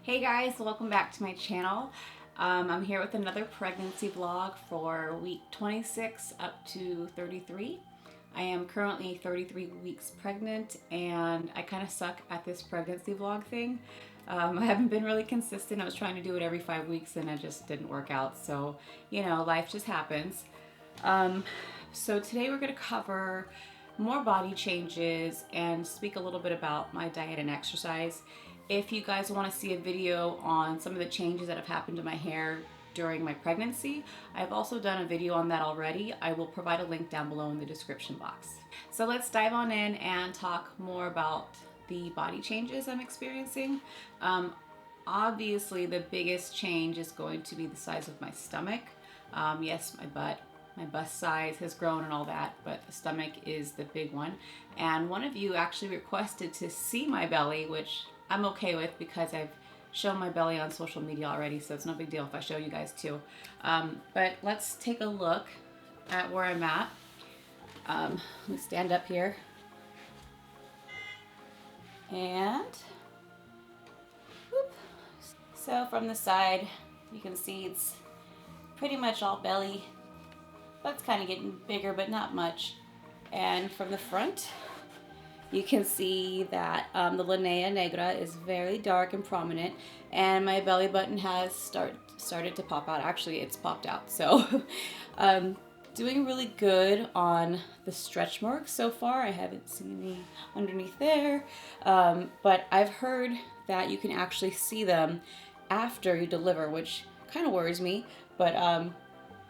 Hey guys, welcome back to my channel. I'm here with another pregnancy vlog for week 26 up to 33. I am currently 33 weeks pregnant and I kind of suck at this pregnancy vlog thing. I haven't been really consistent. I was trying to do it every 5 weeks and it just didn't work out. So, you know, life just happens. So today we're going to cover more body changes and speak a little bit about my diet and exercise. If you guys want to see a video on some of the changes that have happened to my hair during my pregnancy, I've also done a video on that already. I will provide a link down below in the description box. So let's dive on in and talk more about the body changes I'm experiencing. Obviously, the biggest change is going to be the size of my stomach. Yes, my bust size has grown and all that, but the stomach is the big one. And one of you actually requested to see my belly, which I'm okay with because I've shown my belly on social media already, so it's no big deal if I show you guys too. But let's take a look at where I'm at. Let me stand up here. And whoop. So from the side, you can see it's pretty much all belly. That's kind of getting bigger, but not much. And from the front, you can see that the linea negra is very dark and prominent, and my belly button has started to pop out. Actually, it's popped out. So doing really good on the stretch marks so far. I haven't seen any underneath there, but I've heard that you can actually see them after you deliver, which kind of worries me, but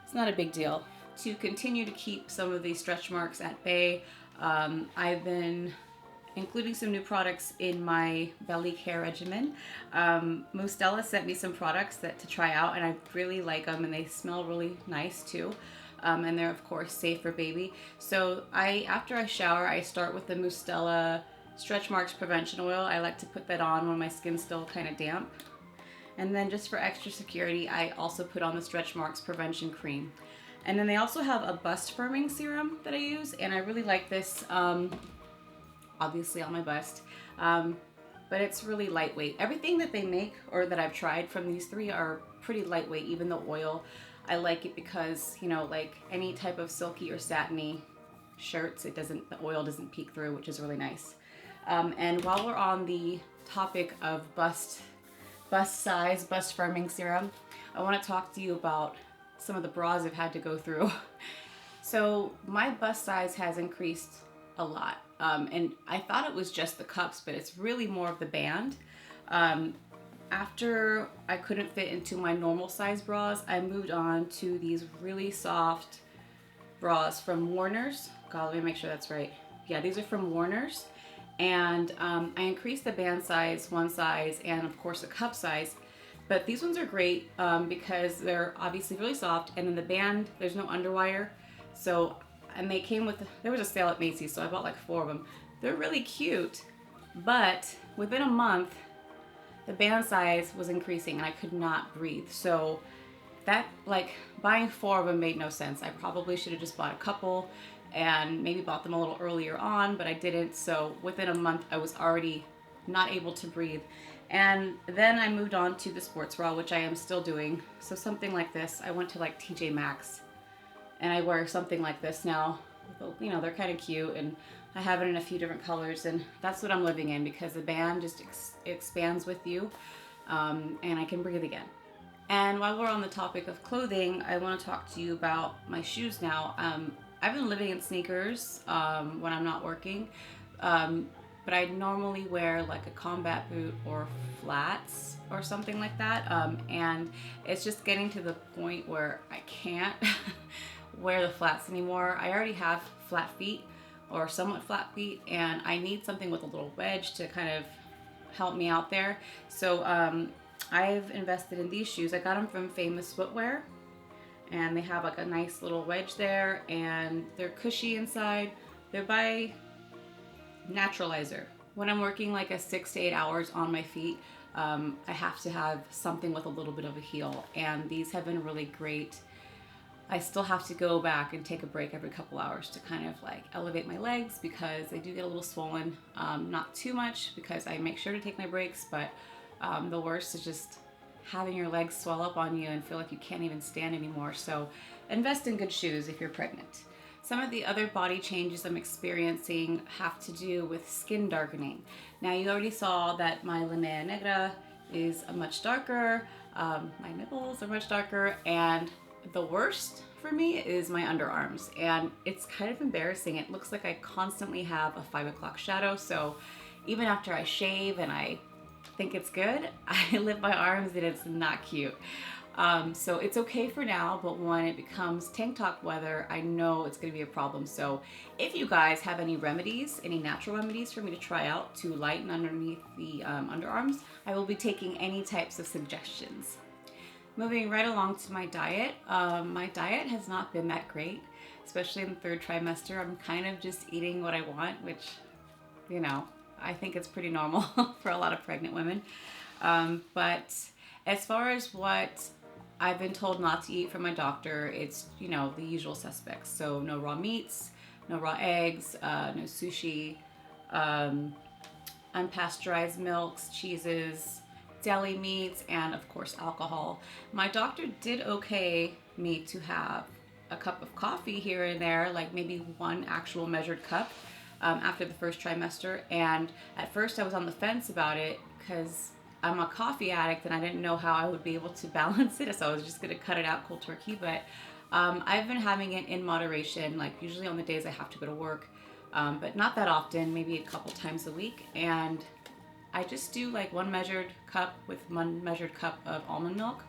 it's not a big deal. To continue to keep some of these stretch marks at bay, I've been including some new products in my belly care regimen. Mustela sent me some products to try out, and I really like them, and they smell really nice too. And they're of course safe for baby. So after I shower, I start with the Mustela Stretch Marks Prevention Oil. I like to put that on when my skin's still kind of damp. And then just for extra security, I also put on the Stretch Marks Prevention Cream. And then they also have a bust firming serum that I use, and I really like this, obviously on my bust, but it's really lightweight. Everything that they make or that I've tried from these three are pretty lightweight. Even the oil, I like it because, you know, like any type of silky or satiny shirts, the oil doesn't peek through, which is really nice. And while we're on the topic of bust size, bust firming serum, I want to talk to you about some of the bras I've had to go through. So my bust size has increased a lot. And I thought it was just the cups, but it's really more of the band. After I couldn't fit into my normal size bras, I moved on to these really soft bras from Warner's. God, let me make sure that's right. Yeah, these are from Warner's. And I increased the band size, one size, and of course the cup size. But these ones are great because they're obviously really soft, and in the band, there's no underwire. So, and they came with, there was a sale at Macy's, so I bought like 4 of them. They're really cute, but within a month, the band size was increasing and I could not breathe. So that, like, buying 4 of them made no sense. I probably should have just bought a couple and maybe bought them a little earlier on, but I didn't. So within a month, I was already not able to breathe. And then I moved on to the sports bra, which I am still doing. So something like this, I went to like TJ Maxx and I wear something like this now. You know, they're kind of cute, and I have it in a few different colors, and that's what I'm living in because the band just expands with you, and I can breathe again. And while we're on the topic of clothing, I want to talk to you about my shoes now. I've been living in sneakers when I'm not working. But I normally wear like a combat boot or flats or something like that. And it's just getting to the point where I can't wear the flats anymore. I already have flat feet or somewhat flat feet, and I need something with a little wedge to kind of help me out there. So I've invested in these shoes. I got them from Famous Footwear, and they have like a nice little wedge there, and they're cushy inside. They're by Naturalizer. When I'm working like a 6 to 8 hours on my feet, I have to have something with a little bit of a heel, and these have been really great. I still have to go back and take a break every couple hours to kind of like elevate my legs because they do get a little swollen. Not too much because I make sure to take my breaks, but The worst is just having your legs swell up on you and feel like you can't even stand anymore. So invest in good shoes if you're pregnant. Some of the other body changes I'm experiencing have to do with skin darkening. Now you already saw that my linea negra is much darker, my nipples are much darker, and the worst for me is my underarms, and it's kind of embarrassing. It looks like I constantly have a 5 o'clock shadow, so even after I shave and I think it's good, I lift my arms and it's not cute. So it's okay for now, but when it becomes tank top weather, I know it's gonna be a problem. So if you guys have any remedies, any natural remedies for me to try out to lighten underneath the underarms, I will be taking any types of suggestions. Moving right along to my diet. My diet has not been that great, especially in the 3rd trimester. I'm kind of just eating what I want, which, you know, I think it's pretty normal for a lot of pregnant women. But as far as what I've been told not to eat from my doctor, it's, you know, the usual suspects. So no raw meats, no raw eggs, no sushi, unpasteurized milks, cheeses, deli meats, and of course alcohol. My doctor did okay me to have a cup of coffee here and there, like maybe 1 actual measured cup after the 1st trimester. And at first I was on the fence about it because I'm a coffee addict and I didn't know how I would be able to balance it, so I was just gonna cut it out cold turkey. But I've been having it in moderation, like usually on the days I have to go to work, but not that often, maybe a couple times a week. And I just do like 1 measured cup with 1 measured cup of almond milk,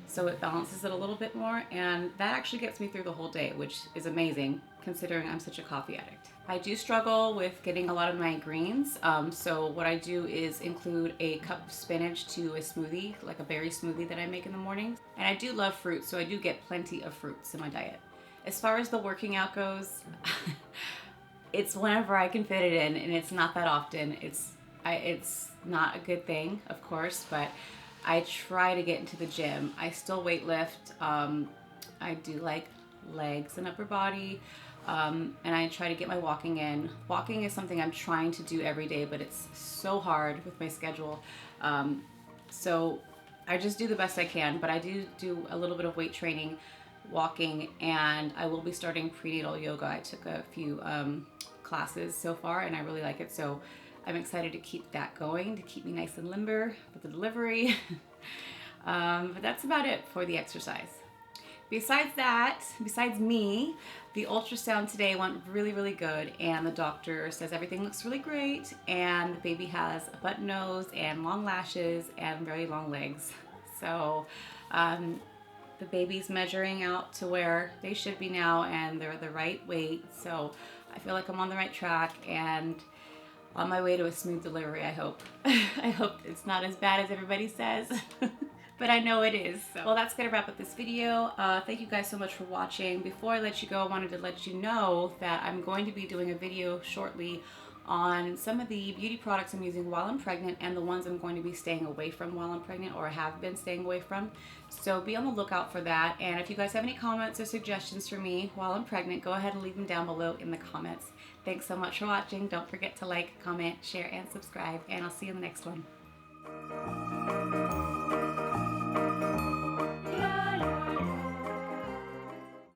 so it balances it a little bit more, and that actually gets me through the whole day, which is amazing considering I'm such a coffee addict. I do struggle with getting a lot of my greens, so what I do is include a cup of spinach to a smoothie, like a berry smoothie that I make in the morning. And I do love fruit, so I do get plenty of fruits in my diet. As far as the working out goes, it's whenever I can fit it in, and it's not that often. It's not a good thing, of course, but I try to get into the gym. I still weight lift. I do like legs and upper body, and I try to get my walking in. Walking is something I'm trying to do every day, but it's so hard with my schedule. So I just do the best I can, but I do a little bit of weight training, walking, and I will be starting prenatal yoga. I took a few classes so far, and I really like it, so I'm excited to keep that going, to keep me nice and limber for the delivery. But that's about it for the exercise. Besides me, the ultrasound today went really, really good, and the doctor says everything looks really great, and the baby has a button nose and long lashes and very long legs. So the baby's measuring out to where they should be now, and they're the right weight. So I feel like I'm on the right track and on my way to a smooth delivery, I hope. I hope it's not as bad as everybody says, but I know it is. So. Well, that's gonna wrap up this video. Thank you guys so much for watching. Before I let you go, I wanted to let you know that I'm going to be doing a video shortly on some of the beauty products I'm using while I'm pregnant and the ones I'm going to be staying away from while I'm pregnant, or have been staying away from. So be on the lookout for that. And if you guys have any comments or suggestions for me while I'm pregnant, go ahead and leave them down below in the comments. Thanks so much for watching. Don't forget to like, comment, share, and subscribe, and I'll see you in the next one.